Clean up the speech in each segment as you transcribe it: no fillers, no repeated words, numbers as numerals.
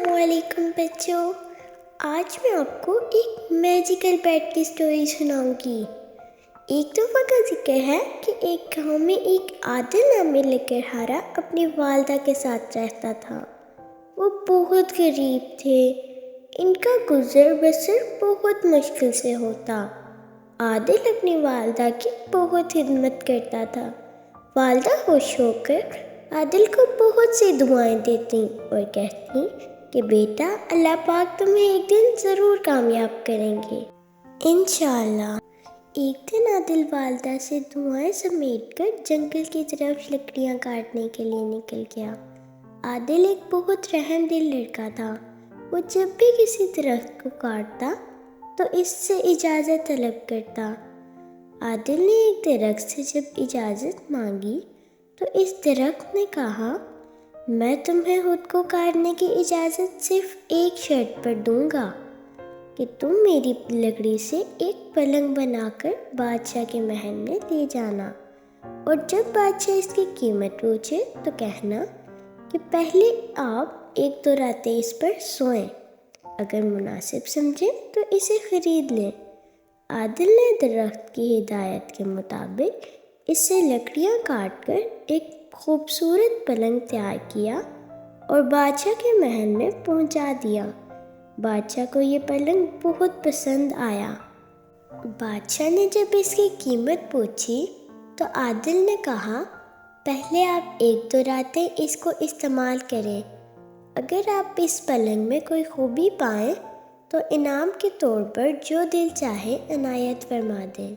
अस्सलामुअलैकुम बच्चों। आज मैं आपको एक मैजिकल पेट की स्टोरी सुनाऊंगी। एक दफ़ा का जिक्र है कि एक गांव में एक आदिल नामी लकड़हारा अपनी वालदा के साथ रहता था। वो बहुत गरीब थे। इनका गुजर बसर बहुत मुश्किल से होता। आदिल अपनी वालदा की बहुत खिदमत करता था। वालदा खुश होकर आदिल को बहुत सी दुआएं देती और कहती कि बेटा, अल्लाह पाक तुम्हें एक दिन ज़रूर कामयाब करेंगे, इंशाअल्लाह। एक दिन आदिल वालदा से दुआएं समेटकर जंगल की तरफ लकड़ियां काटने के लिए निकल गया। आदिल एक बहुत रहमदिल लड़का था। वो जब भी किसी दरख्त को काटता तो इससे इजाज़त तलब करता। आदिल ने एक दरख्त से जब इजाज़त मांगी तो इस दरख्त ने कहा, मैं तुम्हें खुद को काटने की इजाज़त सिर्फ एक शर्त पर दूंगा कि तुम मेरी लकड़ी से एक पलंग बनाकर बादशाह के महल में ले जाना, और जब बादशाह इसकी कीमत पूछे तो कहना कि पहले आप एक दो रातें इस पर सोएं, अगर मुनासिब समझें तो इसे ख़रीद लें। आदिल ने दरख्त की हिदायत के मुताबिक इससे लकड़ियां काटकर एक खूबसूरत पलंग तैयार किया और बादशाह के महल में पहुंचा दिया। बादशाह को ये पलंग बहुत पसंद आया। बादशाह ने जब इसकी कीमत पूछी तो आदिल ने कहा, पहले आप एक दो रातें इसको इस्तेमाल करें। अगर आप इस पलंग में कोई खूबी पाएं तो इनाम के तौर पर जो दिल चाहे इनायत फरमा दें।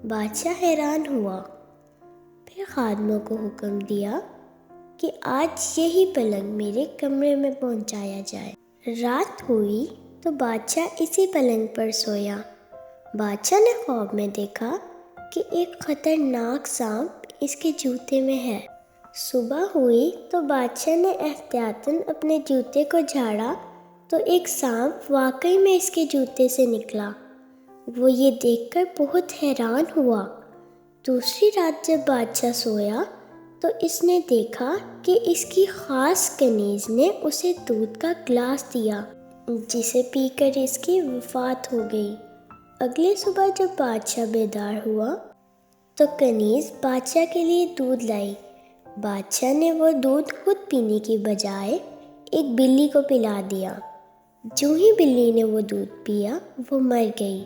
बादशाह हैरान हुआ। फिर खादमों को हुक्म दिया कि आज यही पलंग मेरे कमरे में पहुंचाया जाए। रात हुई तो बादशाह इसी पलंग पर सोया। बादशाह ने ख्वाब में देखा कि एक खतरनाक सांप इसके जूते में है। सुबह हुई तो बादशाह ने एहतियातन अपने जूते को झाड़ा तो एक सांप वाकई में इसके जूते से निकला। वो ये देखकर बहुत हैरान हुआ। दूसरी रात जब बादशाह सोया तो इसने देखा कि इसकी ख़ास कनीज़ ने उसे दूध का गिलास दिया, जिसे पीकर इसकी वफ़ात हो गई। अगले सुबह जब बादशाह बेदार हुआ तो कनीज़ बादशाह के लिए दूध लाई। बादशाह ने वो दूध खुद पीने की बजाय एक बिल्ली को पिला दिया। जो ही बिल्ली ने वो दूध पिया वो मर गई।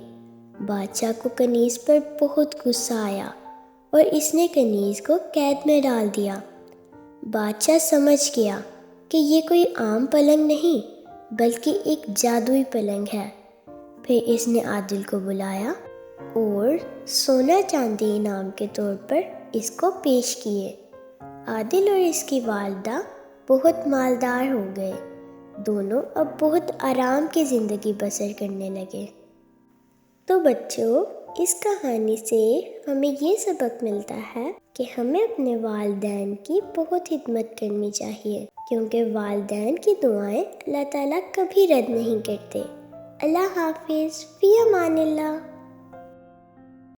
बादशाह को कनीज़ पर बहुत गुस्सा आया और इसने कनीज़ को कैद में डाल दिया। बादशाह समझ गया कि ये कोई आम पलंग नहीं बल्कि एक जादुई पलंग है। फिर इसने आदिल को बुलाया और सोना चांदी इनाम के तौर पर इसको पेश किए। आदिल और इसकी वालदा बहुत मालदार हो गए। दोनों अब बहुत आराम की ज़िंदगी बसर करने लगे। तो बच्चों, इस कहानी से हमें ये सबक मिलता है कि हमें अपने वालिदैन की बहुत खिदमत करनी चाहिए, क्योंकि वालिदैन की दुआएं अल्लाह ताला कभी रद्द नहीं करते। अल्लाह हाफिज़, फ़ी अमानिल्लाह।